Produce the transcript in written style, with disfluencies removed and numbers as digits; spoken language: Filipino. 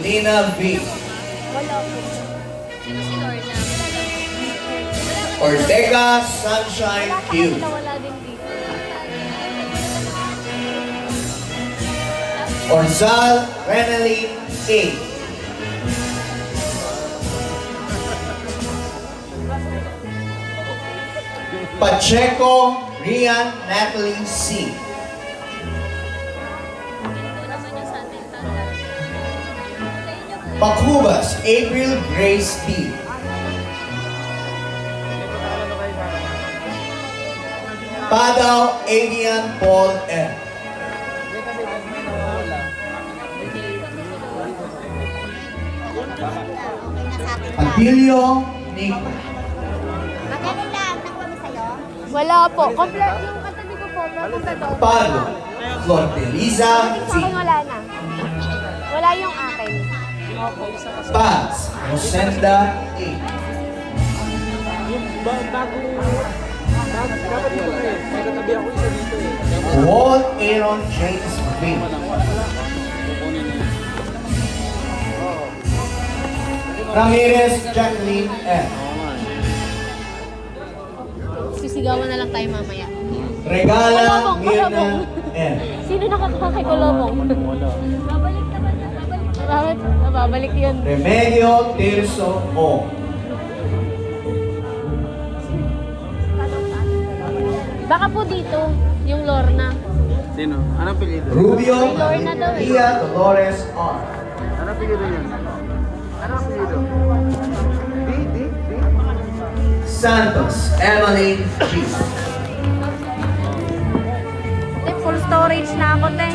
Lina V. Wala po. Sino si Lorna? Ortega Sunshine Wala sa Q. kanila, wala din dito. Orzal Reneline A. Pacheco Rian Natalie C. Ito naman yung sa atin. Pacubas April Grace B. Padaw Avian Paul M. Abilio Nico. Magkano lang nakuha sa'yo? Wala po. Complete yung katabi ko po. Napunta doon. Pado Flor de Liza Sa akin V. wala na. Wala yung akin. Paz Rosenda A. Dapat dito eh. May katabi ako isa dito eh. Walt Aaron James V. Ramirez Jacqueline F. Sisigawan na lang tayo mamaya. Regala Kulobong, Mirna kulobong. F. Sino nakakaka kay Kulobong? Wala. Babalik naman yan. Babalik. Babalik yun. Remedio Tirso O. Baka po dito, yung Lorna. Sino? Anong pilido? Rubio May Lorna daw eh. Maria Dolores R. Anong pilido yun? Anong pilido? D? Santos Emily G. Full storage na ako, te.